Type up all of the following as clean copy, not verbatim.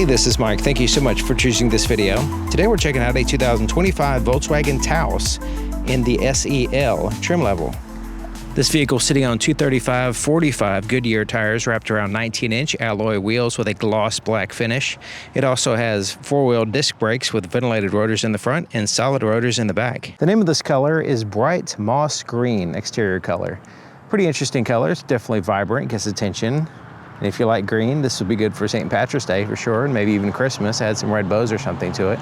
Hey, this is Mike. Thank you so much for choosing this video. Today we're checking out a 2025 Volkswagen Taos in the SEL trim level. This vehicle is sitting on 235/45 Goodyear tires wrapped around 19-inch alloy wheels with a gloss black finish. It also has four-wheel disc brakes with ventilated rotors in the front and solid rotors in the back. The name of this color is bright moss green exterior color. Pretty interesting color. It's definitely vibrant, gets attention. And if you like green, this would be good for St. Patrick's Day for sure, and maybe even Christmas. Add some red bows or something to it.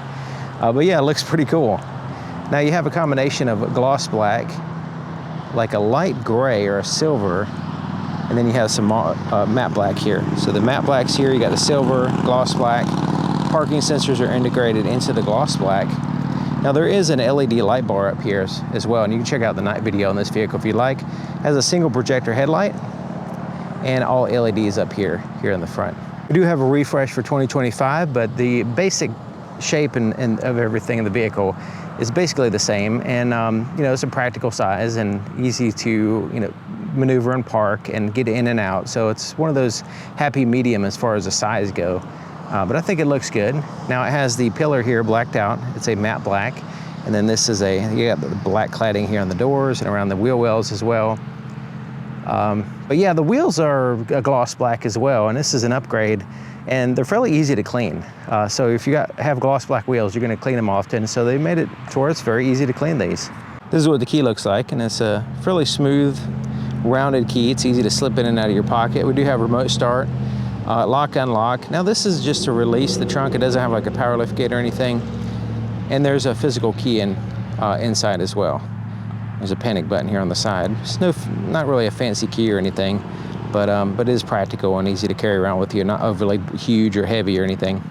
But yeah, it looks pretty cool. Now you have a combination of gloss black, like a light gray or a silver, and then you have some matte black here. So the matte black's here, you got the silver, gloss black. Parking sensors are integrated into the gloss black. Now there is an LED light bar up here as well, and you can check out the night video on this vehicle if you like. It has a single projector headlight and all LEDs up here in the front. We do have a refresh for 2025, but the basic shape and of everything in the vehicle is basically the same, and you know, it's a practical size and easy to maneuver and park and get in and out. So it's one of those happy medium as far as the size go. But I think it looks good. Now it has the pillar here blacked out. It's a matte black, and then this is you got the black cladding here on the doors and around the wheel wells as well. But yeah, the wheels are a gloss black as well, and this is an upgrade, and they're fairly easy to clean. So if you have gloss black wheels, you're going to clean them often, so they made it to where it's very easy to clean these. This is what the key looks like, and it's a fairly smooth, rounded key. It's easy to slip in and out of your pocket. We do have remote start, lock, unlock. Now this is just to release the trunk. It doesn't have like a power lift gate or anything, and there's a physical key inside as well. There's a panic button here on the side. It's not really a fancy key or anything, but it is practical and easy to carry around with you, not overly huge or heavy or anything.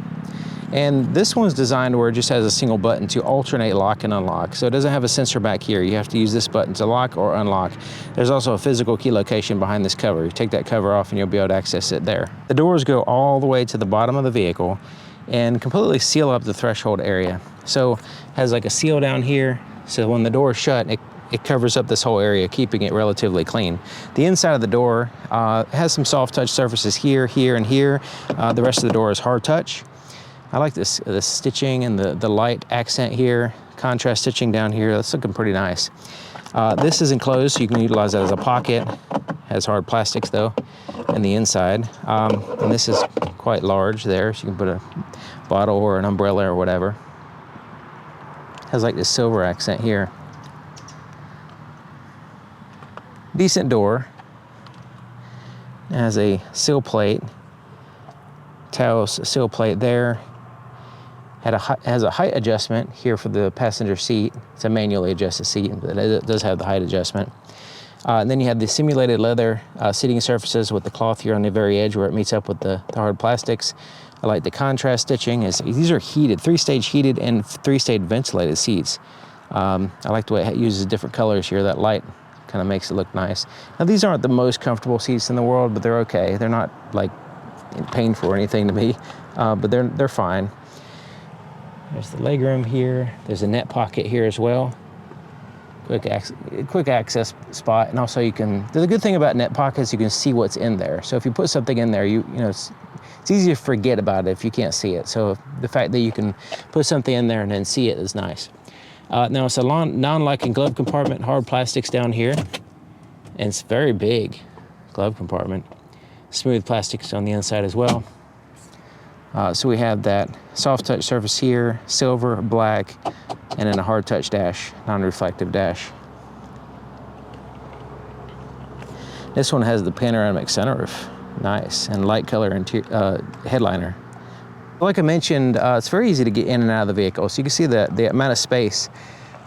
And this one's designed where it just has a single button to alternate lock and unlock. So it doesn't have a sensor back here. You have to use this button to lock or unlock. There's also a physical key location behind this cover. You take that cover off and you'll be able to access it there. The doors go all the way to the bottom of the vehicle and completely seal up the threshold area. So it has like a seal down here. So when the door is shut, it covers up this whole area, keeping it relatively clean. The inside of the door has some soft touch surfaces here, here, and here. The rest of the door is hard touch. I like the stitching and the light accent here, contrast stitching down here. That's looking pretty nice. This is enclosed, so you can utilize that as a pocket. Has hard plastics though, and the inside. And this is quite large there, so you can put a bottle or an umbrella or whatever. Has like this silver accent here. Decent door. It has a sill plate, Taos sill plate there. Has a height adjustment here for the passenger seat. It's a manually adjusted seat, but it does have the height adjustment. And then you have the simulated leather seating surfaces with the cloth here on the very edge where it meets up with the hard plastics. I like the contrast stitching. These are heated, 3-stage heated and 3-stage ventilated seats. I like the way it uses different colors here. That light kind of makes it look nice. Now these aren't the most comfortable seats in the world, but they're okay. They're not like painful or anything to me, but they're fine. There's the legroom here. There's a net pocket here as well. Quick access spot, and also the good thing about net pockets, you can see what's in there. So if you put something in there, it's easy to forget about it if you can't see it. So the fact that you can put something in there and then see it is nice. Now it's a non-locking glove compartment, hard plastics down here, and it's very big glove compartment. Smooth plastics on the inside as well. So we have that soft touch surface here, silver, black, and then a hard touch dash, non-reflective dash. This one has the panoramic sunroof, nice, and light color headliner. Like I mentioned, it's very easy to get in and out of the vehicle. So you can see the amount of space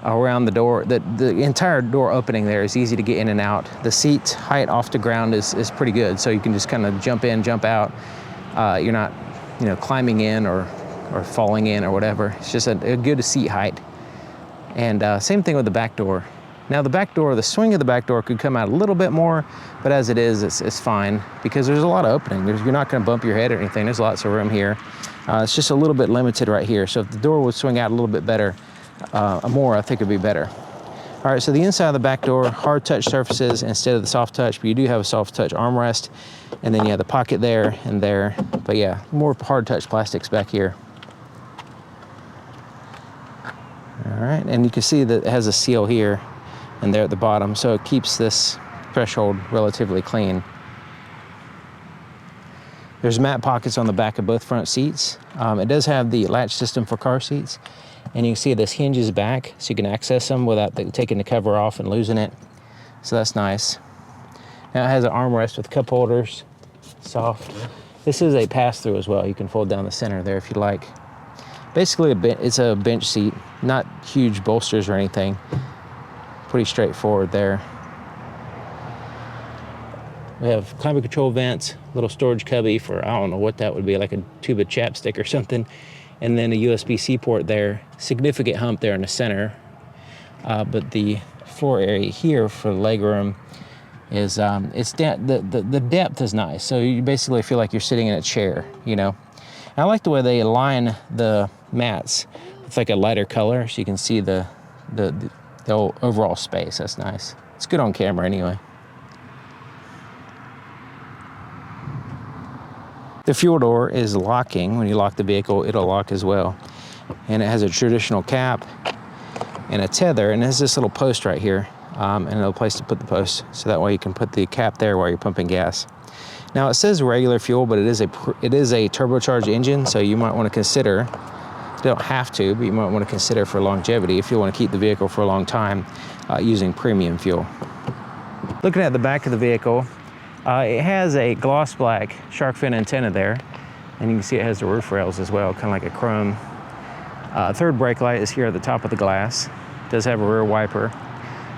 around the door. The entire door opening there is easy to get in and out. The seat height off the ground is pretty good, so you can just kind of jump in, jump out. You're not climbing in or falling in or whatever. It's just a good seat height. And same thing with the back door. Now the back door, the swing of the back door could come out a little bit more, but as it is, it's fine because there's a lot of opening. You're not going to bump your head or anything. There's lots of room here. It's just a little bit limited right here. So if the door would swing out a little bit better, more, I think it'd be better. All right, so the inside of the back door, hard touch surfaces instead of the soft touch, but you do have a soft touch armrest, and then you have the pocket there and there. But yeah, more hard touch plastics back here. All right, and you can see that it has a seal here and there at the bottom, so it keeps this threshold relatively clean. There's mat pockets on the back of both front seats. It does have the latch system for car seats, and you can see this hinges back, so you can access them without taking the cover off and losing it. So that's nice. Now it has an armrest with cup holders, soft. This is a pass-through as well. You can fold down the center there if you like. Basically, it's a bench seat, not huge bolsters or anything. Pretty straightforward there. We have climate control vents, little storage cubby for, I don't know what that would be, like a tube of chapstick or something. And then a USB-C port there. Significant hump there in the center. But the floor area here for the legroom is, the depth is nice. So you basically feel like you're sitting in a chair, you know. And I like the way they align the mats with like a lighter color so you can see the overall space. That's nice. It's good on camera anyway. The fuel door is locking. When you lock the vehicle, it'll lock as well. And it has a traditional cap and a tether, and it has this little post right here, and another place to put the post, so that way you can put the cap there while you're pumping gas. Now it says regular fuel, but it is a turbocharged engine, so you might want to consider, you don't have to, but you might want to consider for longevity, if you want to keep the vehicle for a long time, using premium fuel. Looking at the back of the vehicle, it has a gloss black shark fin antenna there, and you can see it has the roof rails as well, kind of like a chrome. Third brake light is here at the top of the glass. It does have a rear wiper.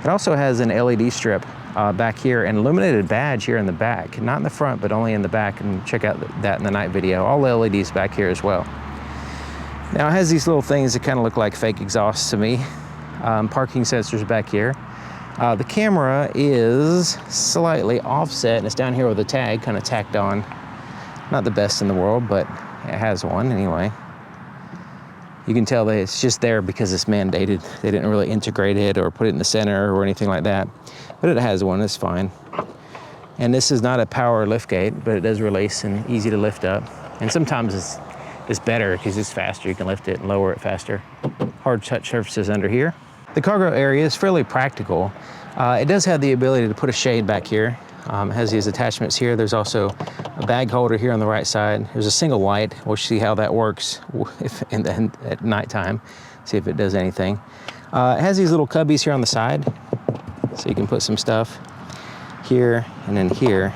It also has an LED strip back here, and illuminated badge here in the back, not in the front, but only in the back, and check out that in the night video. All the LEDs back here as well. Now it has these little things that kind of look like fake exhausts to me. Parking sensors back here. The camera is slightly offset, and it's down here with a tag kind of tacked on. Not the best in the world, but it has one anyway. You can tell that it's just there because it's mandated. They didn't really integrate it or put it in the center or anything like that. But it has one, it's fine. And this is not a power lift gate, but it does release and easy to lift up. And sometimes it's better because it's faster. You can lift it and lower it faster. Hard touch surfaces under here. The cargo area is fairly practical. It does have the ability to put a shade back here. It has these attachments here. There's also a bag holder here on the right side. There's a single light. We'll see how that works at nighttime, see if it does anything. It has these little cubbies here on the side, so you can put some stuff here and then here.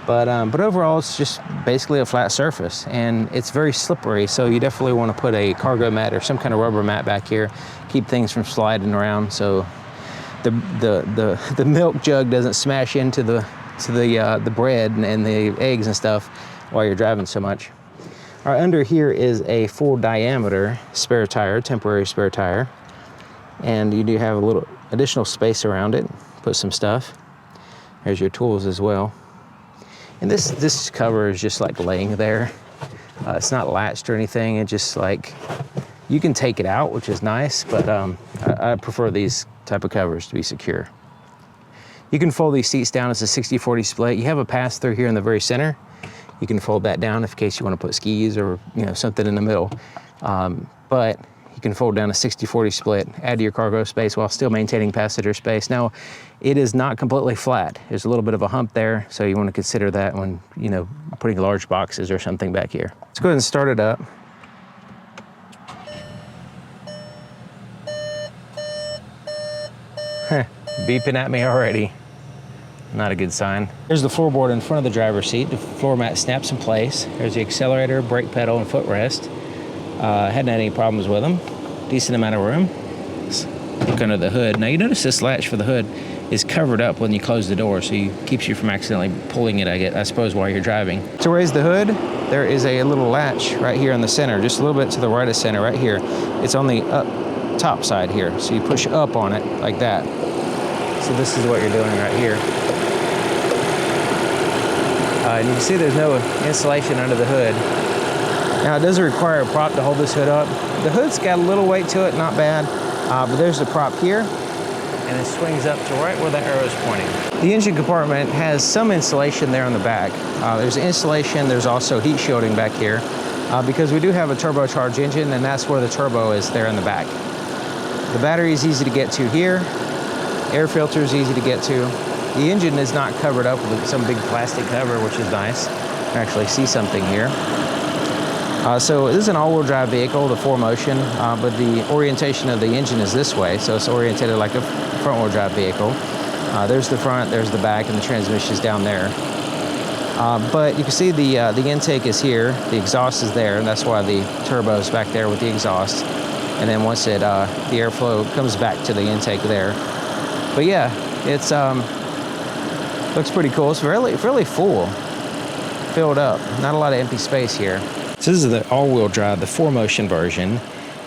But overall, it's just basically a flat surface, and it's very slippery, so you definitely want to put a cargo mat or some kind of rubber mat back here, keep things from sliding around, so the milk jug doesn't smash into the bread and the eggs and stuff while you're driving so much. All right, under here is a full diameter spare tire, temporary spare tire, and you do have a little additional space around it. Put some stuff. There's your tools as well. And this cover is just like laying there. It's not latched or anything. It just like, you can take it out, which is nice, but I prefer these type of covers to be secure. You can fold these seats down. It's a 60-40 split. You have a pass-through here in the very center. You can fold that down in case you want to put skis or something in the middle. But you can fold down a 60-40 split, add to your cargo space while still maintaining passenger space. Now, it is not completely flat. There's a little bit of a hump there, so you want to consider that when, putting large boxes or something back here. Let's go ahead and start it up. Beeping at me already. Not a good sign. There's the floorboard in front of the driver's seat. The floor mat snaps in place. There's the accelerator, brake pedal, and footrest. Hadn't had any problems with them. Decent amount of room. Let's look under the hood. Now you notice this latch for the hood is covered up when you close the door, so it keeps you from accidentally pulling it, I suppose, while you're driving. To raise the hood, there is a little latch right here in the center, just a little bit to the right of center, right here. It's on the top side here, so you push up on it like that. So this is what you're doing right here. And you can see there's no insulation under the hood. Now it does require a prop to hold this hood up. The hood's got a little weight to it, not bad, but there's the prop here. and it swings up to right where the arrow is pointing. The engine compartment has some insulation there on the back. There's insulation, there's also heat shielding back here because we do have a turbocharged engine, and that's where the turbo is there in the back. The battery is easy to get to here. Air filter is easy to get to. The engine is not covered up with some big plastic cover, which is nice. You can actually see something here. So this is an all-wheel drive vehicle, the 4Motion, but the orientation of the engine is this way, so it's oriented like a front-wheel drive vehicle. There's the front, there's the back, and the transmission is down there. But you can see the intake is here, the exhaust is there, and that's why the turbo is back there with the exhaust. And then once it, the airflow comes back to the intake there. But yeah, it's looks pretty cool. It's fairly full, filled up. Not a lot of empty space here. So this is the all-wheel drive, the 4Motion version,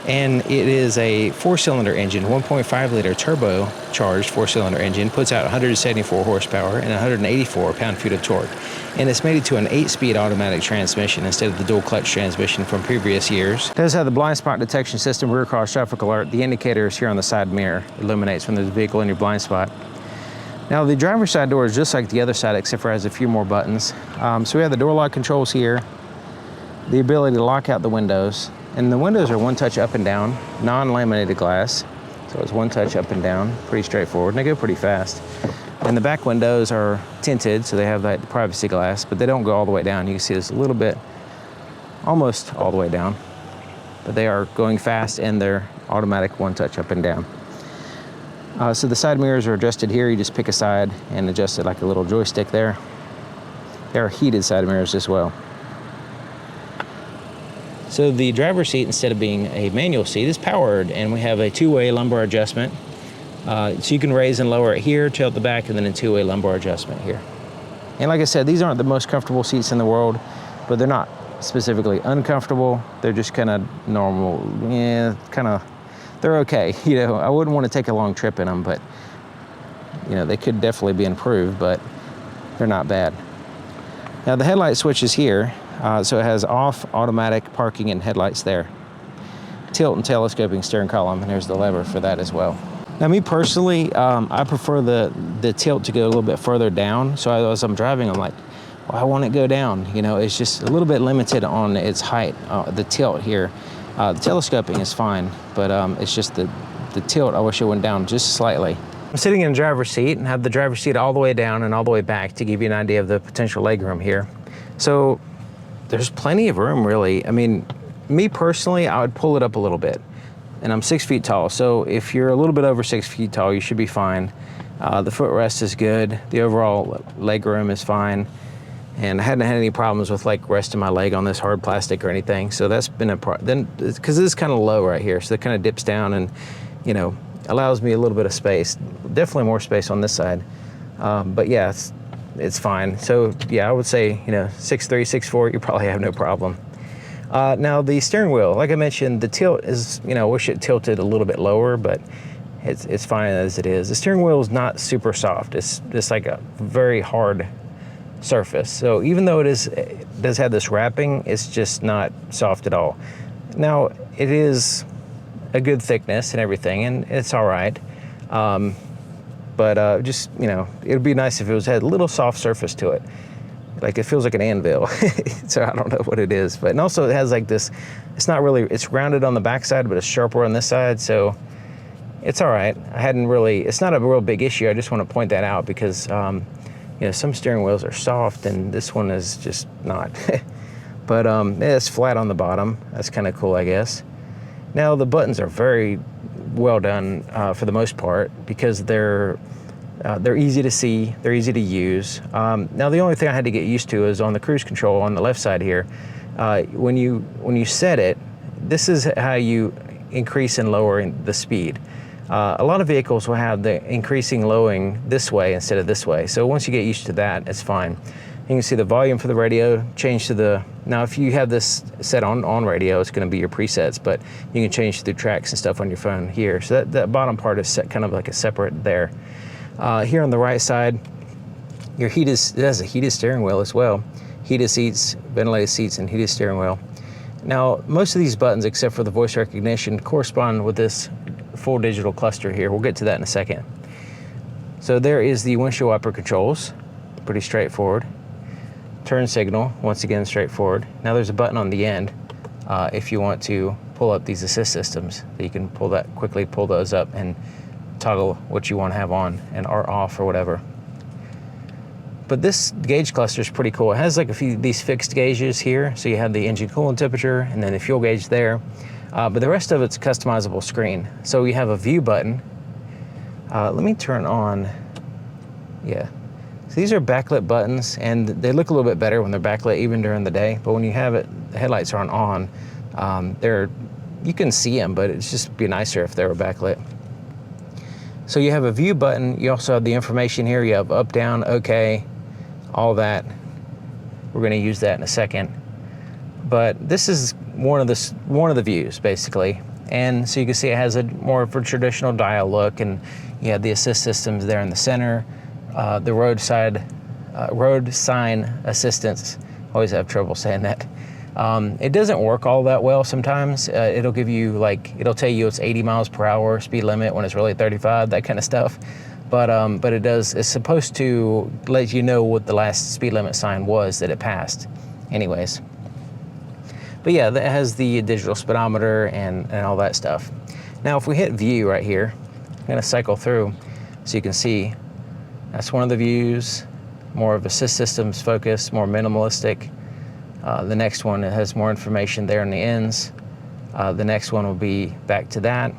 and it is a 4-cylinder engine, 1.5-liter turbo-charged 4-cylinder engine, puts out 174 horsepower and 184 pound-feet of torque, and it's mated to an 8-speed automatic transmission instead of the dual-clutch transmission from previous years. It does have the blind spot detection system, rear cross traffic alert. The indicator is here on the side mirror. It illuminates when there's a vehicle in your blind spot. Now the driver's side door is just like the other side, except for it has a few more buttons. So we have the door lock controls here, the ability to lock out the windows, and the windows are one touch up and down, non-laminated glass, so it's one touch up and down, pretty straightforward, and they go pretty fast. And the back windows are tinted, so they have that privacy glass, but they don't go all the way down. You can see this a little bit, almost all the way down, but they are going fast, and they're automatic one touch up and down. So the side mirrors are adjusted here. You just pick a side and adjust it like a little joystick there. There are heated side mirrors as well. So the driver's seat, instead of being a manual seat, is powered, and we have a two-way lumbar adjustment. So you can raise and lower it here, tilt the back, and then a two-way lumbar adjustment here. And like I said, these aren't the most comfortable seats in the world, but they're not specifically uncomfortable. They're just kind of normal. Yeah, they're okay. You know, I wouldn't want to take a long trip in them, but you know, they could definitely be improved, but they're not bad. Now the headlight switch is here. So it has off, automatic, parking, and headlights there. Tilt and telescoping steering column, and there's the lever for that as well. Now me personally, I prefer the tilt to go a little bit further down. So as I'm driving, I'm like, well, I want it to go down. You know, it's just a little bit limited on its height, the tilt here. The telescoping is fine, but it's just the tilt, I wish it went down just slightly. I'm sitting in the driver's seat and have the driver's seat all the way down and all the way back to give you an idea of the potential legroom here. So there's plenty of room, really. I mean, me personally, I would pull it up a little bit. And I'm 6 feet tall, so if you're a little bit over 6 feet tall, you should be fine. The footrest is good. The overall leg room is fine. And I hadn't had any problems with like resting my leg on this hard plastic or anything. So that's been a problem. Then, because this is kind of low right here, so it kind of dips down and, you know, allows me a little bit of space. Definitely more space on this side. But yeah, it's fine. So yeah, I would say, you know, 6'3", 6'4", you probably have no problem. Now the steering wheel, like I mentioned, the tilt is, you know, I wish it tilted a little bit lower, but it's fine as it is. The steering wheel is not super soft. It's just like a very hard surface. So even though it does have this wrapping, it's just not soft at all. Now it is a good thickness and everything, and it's all right. But just, you know, it would be nice if it had a little soft surface to it. Like it feels like an anvil. So I don't know what it is, but and also it has like this, it's not really, it's rounded on the backside, but it's sharper on this side. So it's all right. It's not a real big issue. I just want to point that out because, you know, some steering wheels are soft and this one is just not. But yeah, it's flat on the bottom. That's kind of cool, I guess. Now the buttons are very well done for the most part because they're easy to see, they're easy to use. Now the only thing I had to get used to is on the cruise control on the left side here. When you set it, this is how you increase and lower the speed. A lot of vehicles will have the increasing lowering this way instead of this way. So once you get used to that, it's fine. You can see the volume for the radio, change to the, now if you have this set on radio, it's gonna be your presets, but you can change through tracks and stuff on your phone here. So that bottom part is set kind of like a separate there. Here on the right side, it has a heated steering wheel as well. Heated seats, ventilated seats, and heated steering wheel. Now, most of these buttons, except for the voice recognition, correspond with this full digital cluster here. We'll get to that in a second. So there is the windshield wiper controls, pretty straightforward. Turn signal, once again straightforward. Now there's a button on the end if you want to pull up these assist systems. You can quickly pull those up and toggle what you want to have on and or off or whatever. But this gauge cluster is pretty cool. It has like a few these fixed gauges here. So you have the engine coolant temperature and then the fuel gauge there. But the rest of it's a customizable screen. So we have a view button. Let me turn on, yeah. So these are backlit buttons and they look a little bit better when they're backlit even during the day. But when you have it, the headlights aren't on, you can see them, but it's just be nicer if they were backlit. So you have a view button. You also have the information here. You have up, down, okay, all that. We're going to use that in a second. But this is one of the views basically. And so you can see it has more of a traditional dial look, and you have the assist systems there in the center. The road sign assistance. Always have trouble saying that. It doesn't work all that well sometimes. It'll give you it'll tell you it's 80 miles per hour speed limit when it's really 35, that kind of stuff. But it's supposed to let you know what the last speed limit sign was that it passed anyways. But yeah, that has the digital speedometer and all that stuff. Now if we hit view right here, I'm gonna cycle through so you can see that's one of the views, more of assist systems focus, more minimalistic. The next one, it has more information there on the ends. The next one will be back to that.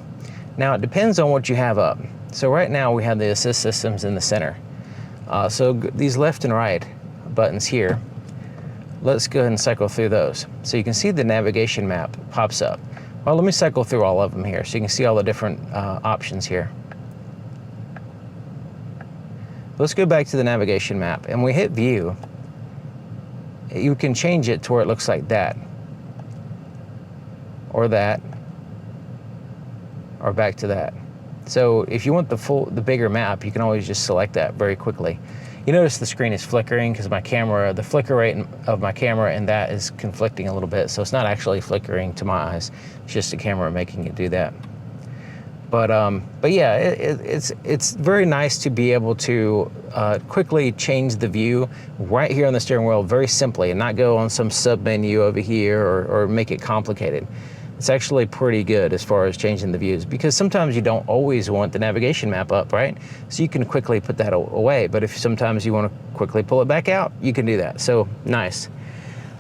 Now it depends on what you have up. So right now we have the assist systems in the center. So these left and right buttons here, let's go ahead and cycle through those. So you can see the navigation map pops up. Well, let me cycle through all of them here so you can see all the different options here. Let's go back to the navigation map, and we hit view. You can change it to where it looks like that, or that, or back to that. So if you want the bigger map, you can always just select that very quickly. You notice the screen is flickering because the flicker rate of my camera and that is conflicting a little bit. So it's not actually flickering to my eyes. It's just the camera making it do that. But yeah, it's very nice to be able to quickly change the view right here on the steering wheel very simply and not go on some sub menu over here or make it complicated. It's actually pretty good as far as changing the views, because sometimes you don't always want the navigation map up, right? So you can quickly put that away, but if sometimes you want to quickly pull it back out, you can do that. So nice.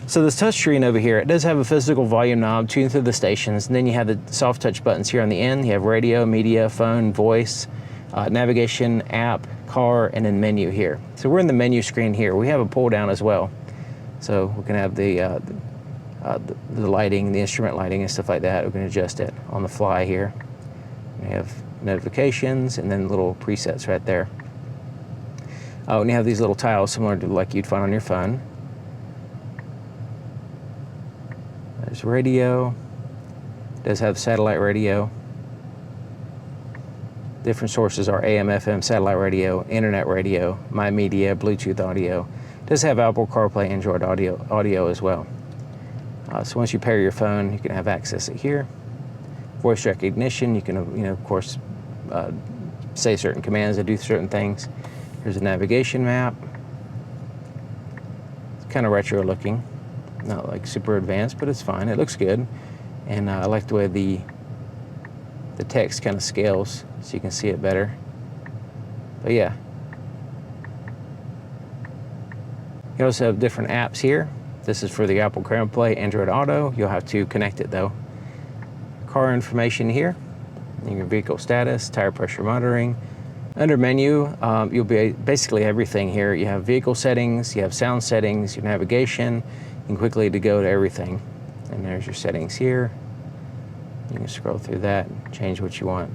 So this touchscreen over here, it does have a physical volume knob tuned through the stations, and then you have the soft touch buttons here on the end. You have radio, media, phone, voice, navigation, app, car, and then menu here. So we're in the menu screen here. We have a pull down as well. So we can have the lighting, the instrument lighting and stuff like that. We can adjust it on the fly here. We have notifications and then little presets right there. And you have these little tiles similar to like you'd find on your phone. There's radio. It does have satellite radio. Different sources are AM, FM, satellite radio, internet radio, my media, Bluetooth audio. It does have Apple CarPlay, Android audio as well. So once you pair your phone, you can have access to here. Voice recognition, you can, of course, say certain commands that do certain things. Here's a navigation map. It's kind of retro looking, not like super advanced, but it's fine. It looks good, and I like the way the text kind of scales so you can see it better. But yeah, you also have different apps here. This is for the Apple CarPlay, Android Auto. You'll have to connect it though. Car information here, and your vehicle status, tire pressure monitoring. Under menu, you'll be basically everything here. You have vehicle settings, you have sound settings, your navigation. You can quickly go to everything. And there's your settings here. You can scroll through that, change what you want.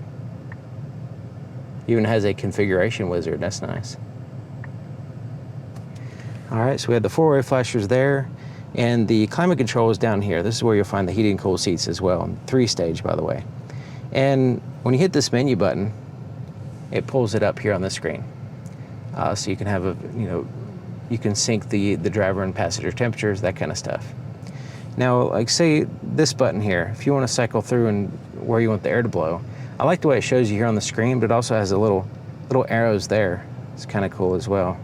Even has a configuration wizard, that's nice. All right, so we have the four-way flashers there, and the climate control is down here. This is where you'll find the heated and cooled seats as well, 3-stage, by the way. And when you hit this menu button, it pulls it up here on the screen. So you can have you can sync the driver and passenger temperatures, that kind of stuff. Now, like say this button here, if you want to cycle through and where you want the air to blow, I like the way it shows you here on the screen, but it also has a little little arrows there. It's kind of cool as well.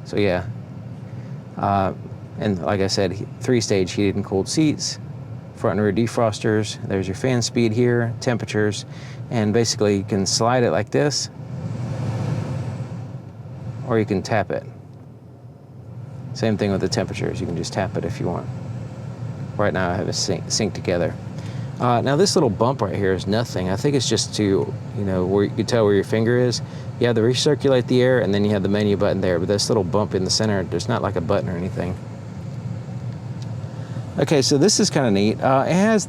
So yeah, and like I said, 3-stage heated and cooled seats, front and rear defrosters. There's your fan speed here, temperatures, and basically you can slide it like this, or you can tap it. Same thing with the temperatures. You can just tap it if you want. Right now I have it synced together. Now this little bump right here is nothing. I think it's just to, you know, where you can tell where your finger is. You have to recirculate the air, and then you have the menu button there. But this little bump in the center, there's not like a button or anything. Okay, so this is kind of neat. It has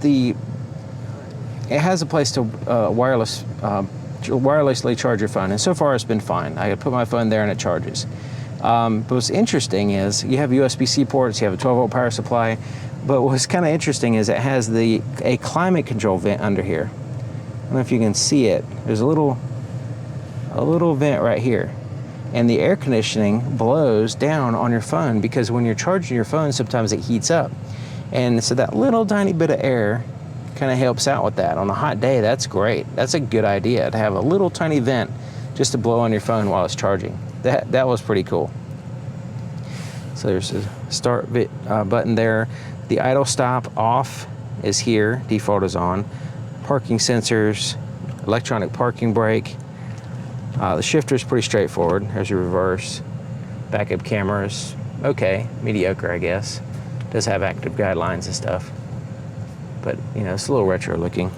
a place to wirelessly charge your phone, and so far it's been fine. I put my phone there and it charges. But what's interesting is you have USB-C ports, you have a 12-volt power supply, but what's kind of interesting is it has a climate control vent under here. I don't know if you can see it. There's a little vent right here, and the air conditioning blows down on your phone, because when you're charging your phone, sometimes it heats up, and so that little tiny bit of air kind of helps out with that. On a hot day, that's great. That's a good idea to have a little tiny vent just to blow on your phone while it's charging. That was pretty cool. So there's a start button there. The idle stop off is here, default is on. Parking sensors, electronic parking brake. The shifter is pretty straightforward. There's your reverse. Backup cameras, okay, mediocre I guess. Does have active guidelines and stuff, but you know, it's a little retro looking.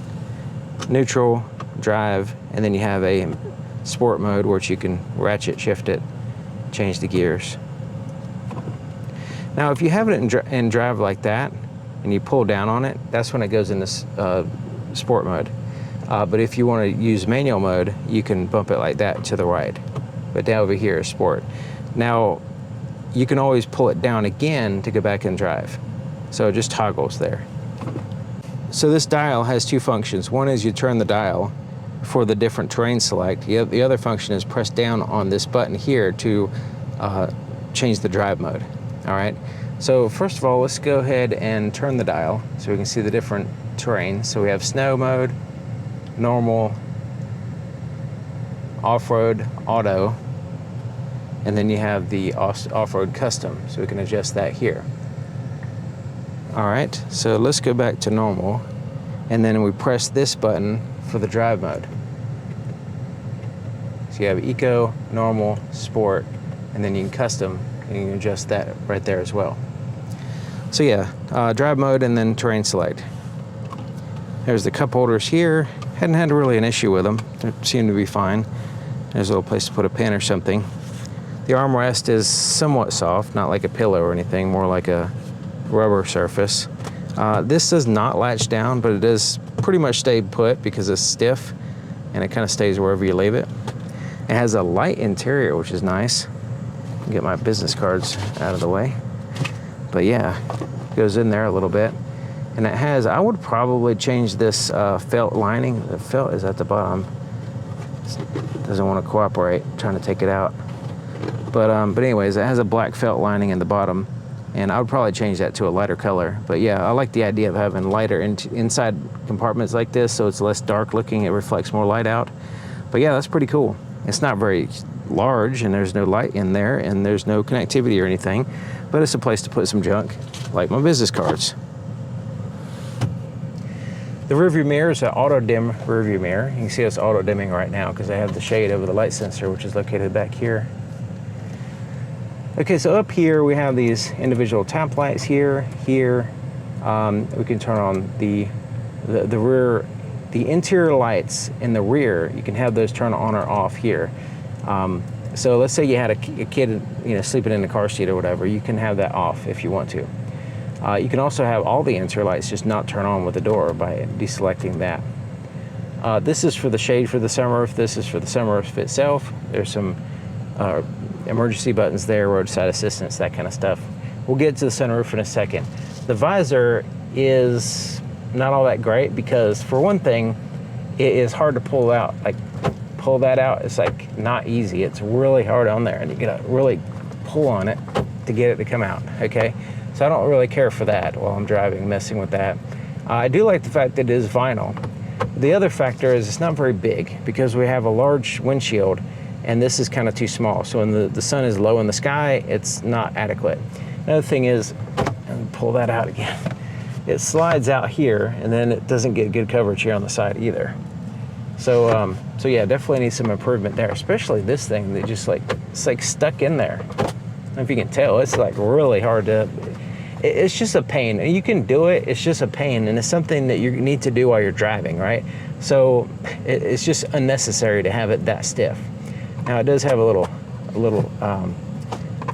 Neutral, drive, and then you have a sport mode where you can ratchet shift it, change the gears. Now if you have it in drive like that and you pull down on it, that's when it goes into sport mode. But if you want to use manual mode, you can bump it like that to the right. But down over here is sport. Now you can always pull it down again to go back in drive. So it just toggles there. So this dial has two functions. One is you turn the dial for the different terrain select. The other function is press down on this button here to change the drive mode. All right, so first of all, let's go ahead and turn the dial so we can see the different terrain. So we have snow mode, normal, off-road, auto, and then you have the off-road custom, so we can adjust that here. All right, so let's go back to normal, and then we press this button for the drive mode. So you have eco, normal, sport, and then you can custom, and you can adjust that right there as well. So yeah, drive mode and then terrain select. There's the cup holders here. Hadn't had really an issue with them. They seem to be fine. There's a little place to put a pen or something. The armrest is somewhat soft, not like a pillow or anything, more like a rubber surface. This does not latch down, but it does pretty much stay put because it's stiff, and it kind of stays wherever you leave it. It has a light interior, which is nice. Get my business cards out of the way. But yeah, it goes in there a little bit. And it has, I would probably change this felt lining. The felt is at the bottom. It doesn't want to cooperate, I'm trying to take it out. But anyways, it has a black felt lining in the bottom, and I would probably change that to a lighter color. But yeah, I like the idea of having lighter inside compartments like this, so it's less dark looking, it reflects more light out. But yeah, that's pretty cool. It's not very large, and there's no light in there, and there's no connectivity or anything, but it's a place to put some junk, like my business cards. The rearview mirror is an auto-dim rearview mirror. You can see it's auto-dimming right now because I have the shade over the light sensor, which is located back here. Okay, so up here we have these individual tap lights here. We can turn on the rear, the interior lights in the rear. You can have those turn on or off here. So let's say you had a kid, sleeping in the car seat or whatever. You can have that off if you want to. You can also have all the interior lights just not turn on with the door by deselecting that. This is for the shade for the sunroof. This is for the sunroof itself. There's some emergency buttons there, roadside assistance, that kind of stuff. We'll get to the sunroof in a second. The visor is not all that great because, for one thing, it is hard to pull out. Like, pull that out, it's like not easy. It's really hard on there, and you gotta really pull on it to get it to come out, okay? So I don't really care for that while I'm driving, messing with that. I do like the fact that it is vinyl. The other factor is it's not very big because we have a large windshield and this is kind of too small. So when the sun is low in the sky, it's not adequate. Another thing is, and pull that out again, it slides out here and then it doesn't get good coverage here on the side either. So, so yeah, definitely needs some improvement there, especially this thing that just like, it's like stuck in there. I don't know if you can tell, it's like really hard to, it's just a pain. And you can do it, it's just a pain. And it's something that you need to do while you're driving, right? So it's just unnecessary to have it that stiff. Now it does have a little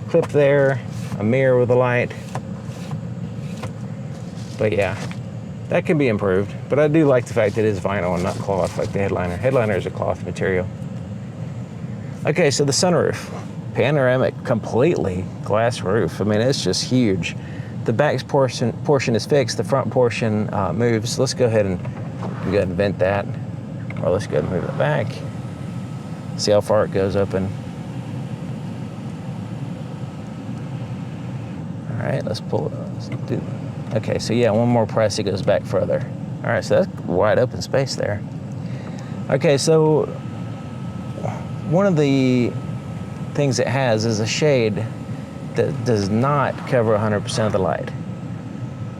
clip there, a mirror with a light. But yeah, that can be improved. But I do like the fact that it is vinyl and not cloth like the headliner. Headliner is a cloth material. Okay, so the sunroof. Panoramic, completely glass roof. I mean, it's just huge. The back portion is fixed. The front portion moves. Let's go ahead and vent that. Or let's go ahead and move it back. See how far it goes open. All right, let's pull it. Let's do. Okay, so yeah, one more press, it goes back further. All right, so that's wide open space there. Okay, so one of the things it has is a shade that does not cover 100% of the light.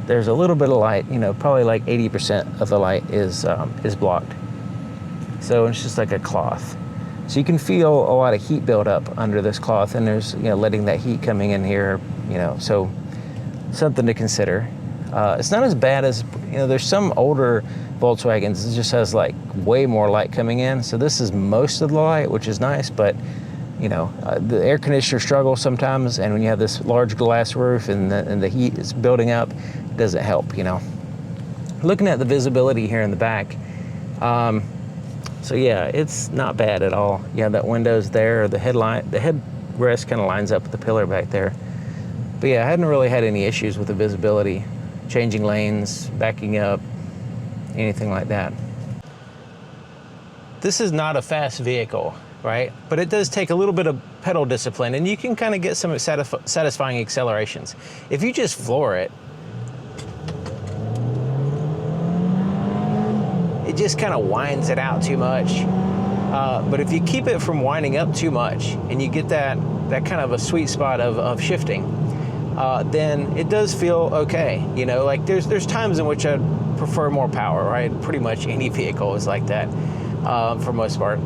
There's a little bit of light, you know, probably like 80% of the light is blocked. So it's just like a cloth. So you can feel a lot of heat build up under this cloth, and there's, you know, letting that heat coming in here, you know, so something to consider. It's not as bad as, you know, there's some older Volkswagens that just has like way more light coming in. So this is most of the light, which is nice, but you know, the air conditioner struggles sometimes, and when you have this large glass roof and the heat is building up, it doesn't help, you know. Looking at the visibility here in the back, so yeah, it's not bad at all. You have that windows there, the headrest kind of lines up with the pillar back there. But yeah, I hadn't really had any issues with the visibility, changing lanes, backing up, anything like that. This is not a fast vehicle, right? But it does take a little bit of pedal discipline, and you can kind of get some satisfying accelerations. If you just floor it, it just kind of winds it out too much. But if you keep it from winding up too much, and you get that kind of a sweet spot of shifting, then it does feel okay. You know, like there's times in which I prefer more power, right? Pretty much any vehicle is like that for most part.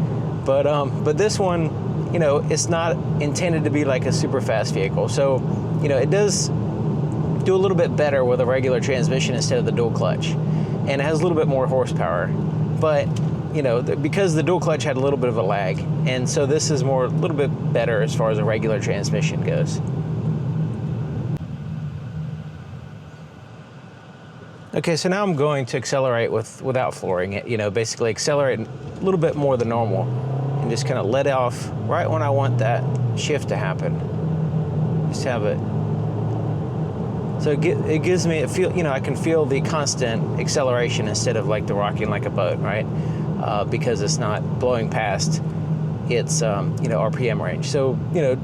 But this one, you know, it's not intended to be like a super fast vehicle. So, you know, it does do a little bit better with a regular transmission instead of the dual clutch. And it has a little bit more horsepower. But, you know, because the dual clutch had a little bit of a lag. And so this is a little bit better as far as a regular transmission goes. Okay, so now I'm going to accelerate without flooring it. You know, basically accelerate a little bit more than normal and just kind of let off right when I want that shift to happen. Just have it. So it gives me a feel, you know, I can feel the constant acceleration instead of like the rocking like a boat, right? Because it's not blowing past its, you know, RPM range. So, you know,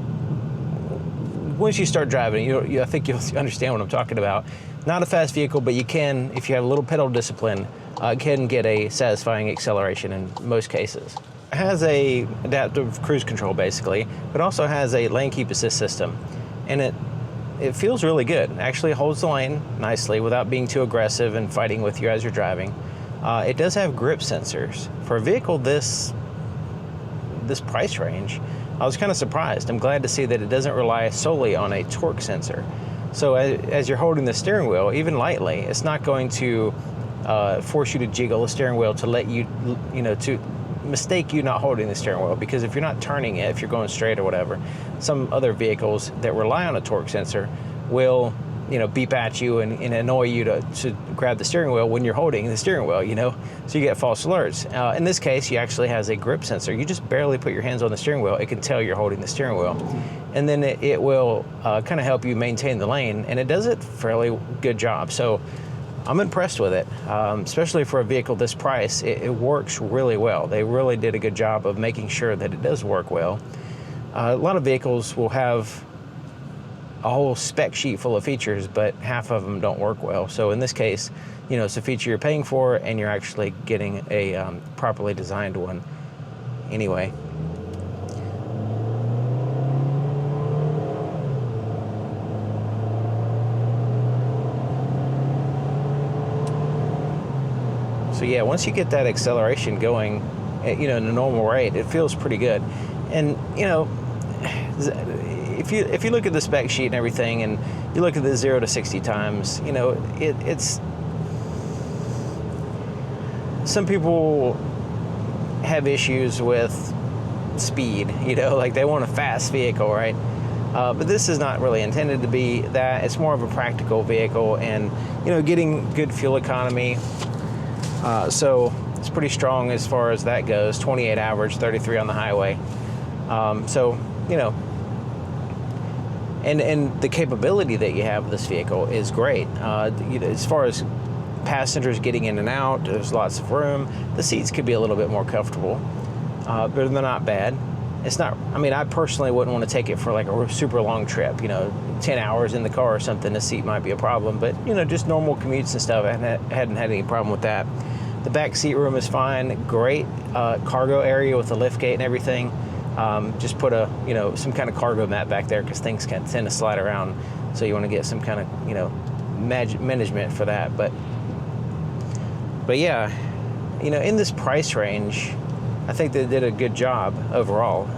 once you start driving, I think you'll understand what I'm talking about. Not a fast vehicle, but you can, if you have a little pedal discipline, can get a satisfying acceleration in most cases. It has a adaptive cruise control basically, but also has a lane keep assist system. And it feels really good. It actually holds the lane nicely without being too aggressive and fighting with you as you're driving. It does have grip sensors. For a vehicle this price range, I was kind of surprised. I'm glad to see that it doesn't rely solely on a torque sensor. So as you're holding the steering wheel, even lightly, it's not going to force you to jiggle the steering wheel to let you, you know, to mistake you not holding the steering wheel. Because if you're not turning it, if you're going straight or whatever, some other vehicles that rely on a torque sensor will, you know, beep at you and annoy you to grab the steering wheel when you're holding the steering wheel, you know, so you get false alerts. In this case, you actually has a grip sensor. You just barely put your hands on the steering wheel. It can tell you're holding the steering wheel. And then it will kind of help you maintain the lane, and it does it fairly good job. So I'm impressed with it, especially for a vehicle this price. It works really well. They really did a good job of making sure that it does work well. A lot of vehicles will have a whole spec sheet full of features, but half of them don't work well. So in this case, it's a feature you're paying for, and you're actually getting a properly designed one anyway. So yeah, once you get that acceleration going, at, in a normal rate, it feels pretty good. And if you look at the spec sheet and everything, and you look at the 0 to 60 times, it's some people have issues with speed. Like they want a fast vehicle, right? But this is not really intended to be that. It's more of a practical vehicle, and getting good fuel economy. So it's pretty strong as far as that goes. 28 average, 33 on the highway. And the capability that you have with this vehicle is great. As far as passengers getting in and out, there's lots of room. The seats could be a little bit more comfortable, but they're not bad. It's not. I personally wouldn't want to take it for like a super long trip. 10 hours in the car or something. The seat might be a problem, but just normal commutes and stuff. I hadn't had any problem with that. The back seat room is fine. Great cargo area with the lift gate and everything. Just put some kind of cargo mat back there because things can tend to slide around. So you want to get some kind of management for that. But yeah, in this price range, I think they did a good job overall.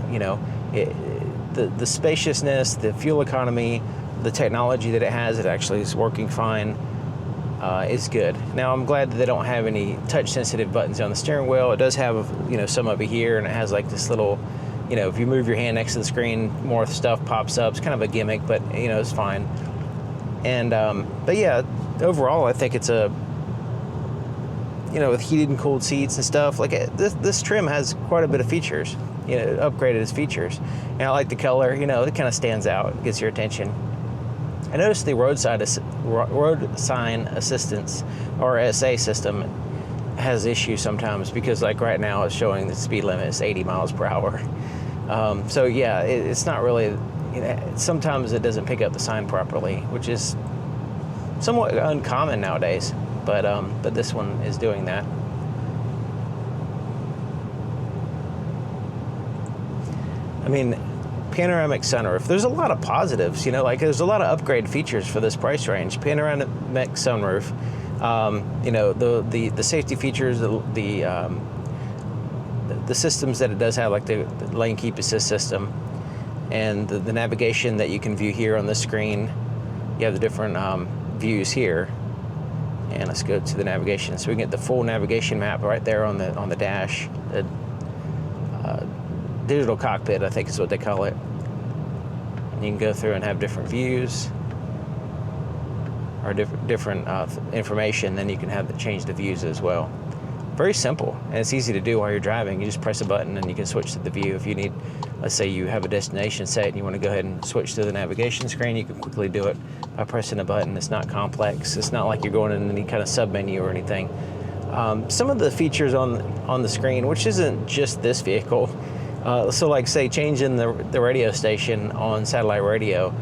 The spaciousness, the fuel economy, the technology that it has, it actually is working fine. Is good. Now I'm glad that they don't have any touch-sensitive buttons on the steering wheel. It does have, some over here, and it has like this little, if you move your hand next to the screen, more stuff pops up. It's kind of a gimmick, but it's fine. And but yeah, overall, I think it's a, with heated and cooled seats and stuff. Like this trim has quite a bit of features. Upgraded its features, and I like the color. It kind of stands out, gets your attention. I noticed the road sign assistance, or SA system, has issues sometimes because, like right now, it's showing the speed limit is 80 miles per hour. So yeah, it's not really. Sometimes it doesn't pick up the sign properly, which is somewhat uncommon nowadays. But this one is doing that. Panoramic sunroof. There's a lot of positives, like there's a lot of upgrade features for this price range. Panoramic sunroof, the safety features, the systems that it does have, like the lane keep assist system, and the navigation that you can view here on the screen. You have the different views here, and let's go to the navigation, so we can get the full navigation map right there on the dash. The digital cockpit, I think is what they call it. And you can go through and have different views, or different information. Then you can change the views as well. Very simple, and it's easy to do while you're driving. You just press a button and you can switch to the view. If you need, let's say you have a destination set and you want to go ahead and switch to the navigation screen, you can quickly do it by pressing a button. It's not complex. It's not like you're going in any kind of sub-menu or anything. Some of the features on the screen, which isn't just this vehicle, so like say changing the radio station on satellite radio,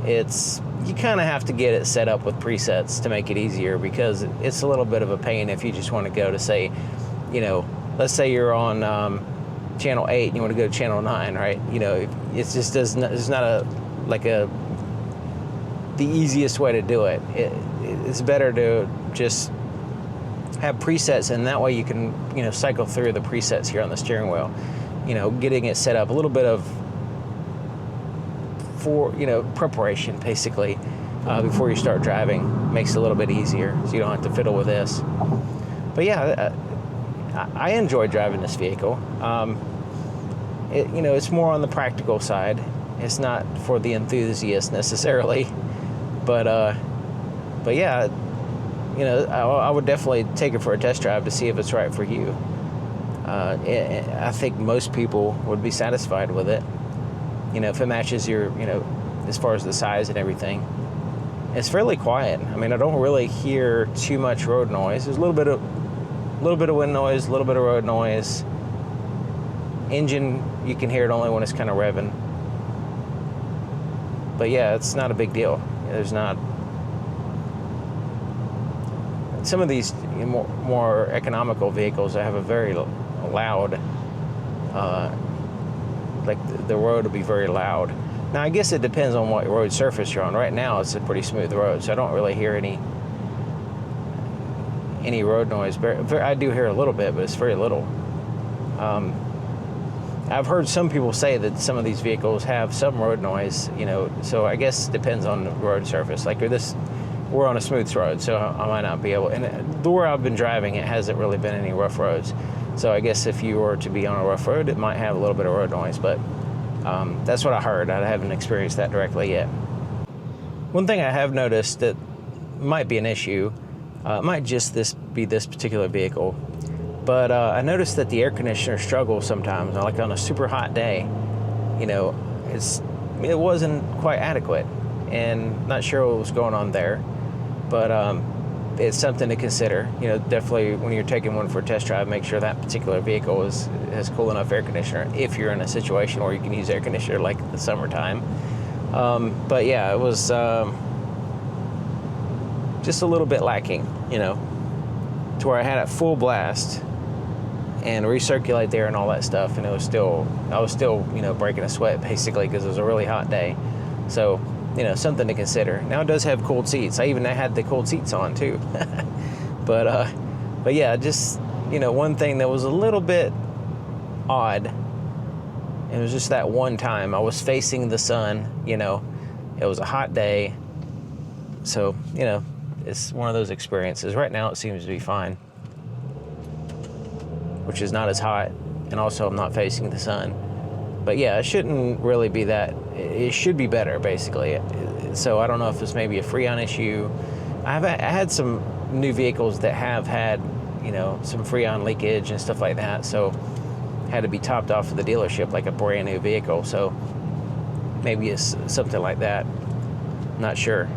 you kind of have to get it set up with presets to make it easier, because it's a little bit of a pain if you just want to go to, say, let's say you're on channel 8 and you want to go to channel 9, right? It's just there's not the easiest way to do it. It's better to just have presets, and that way you can cycle through the presets here on the steering wheel. Getting it set up, a little bit of preparation basically before you start driving makes it a little bit easier, so you don't have to fiddle with this. But yeah, I enjoy driving this vehicle. It's more on the practical side. It's not for the enthusiast necessarily, but yeah, I would definitely take it for a test drive to see if it's right for you. I think most people would be satisfied with it. If it matches your, as far as the size and everything. It's fairly quiet. I don't really hear too much road noise. There's a little bit of wind noise, a little bit of road noise. Engine, you can hear it only when it's kind of revving. But yeah, it's not a big deal. There's not some of these more economical vehicles that have a very loud, like the road will be very loud. Now I guess it depends on what road surface you're on. Right now it's a pretty smooth road, so I don't really hear any road noise. I do hear a little bit, but it's very little. I've heard some people say that some of these vehicles have some road noise, you know, so I guess it depends on the road surface. Like we're on a smooth road, so I might not be able, and where I've been driving, it hasn't really been any rough roads. So I guess if you were to be on a rough road, it might have a little bit of road noise, but that's what I heard. I haven't experienced that directly yet. One thing I have noticed that might be an issue, might just be this particular vehicle, but I noticed that the air conditioner struggles sometimes. Like on a super hot day, you know, it wasn't quite adequate, and not sure what was going on there, but it's something to consider. You know, definitely when you're taking one for a test drive, make sure that particular vehicle has cool enough air conditioner if you're in a situation where you can use air conditioner like the summertime. But yeah, it was just a little bit lacking, you know, to where I had it full blast and recirculate there and all that stuff, and I was still, you know, breaking a sweat basically because it was a really hot day. So, you know, something to consider. Now it does have cooled seats. I even had the cooled seats on too. but yeah, just, you know, one thing that was a little bit odd, it was just that one time I was facing the sun, you know, it was a hot day. So, you know, it's one of those experiences. Right now it seems to be fine, which is not as hot, and also I'm not facing the sun. But yeah, it shouldn't really be that. It should be better, basically. So I don't know if it's maybe a Freon issue. I had some new vehicles that have had, you know, some Freon leakage and stuff like that, so had to be topped off of the dealership like a brand new vehicle. So maybe it's something like that. Not sure.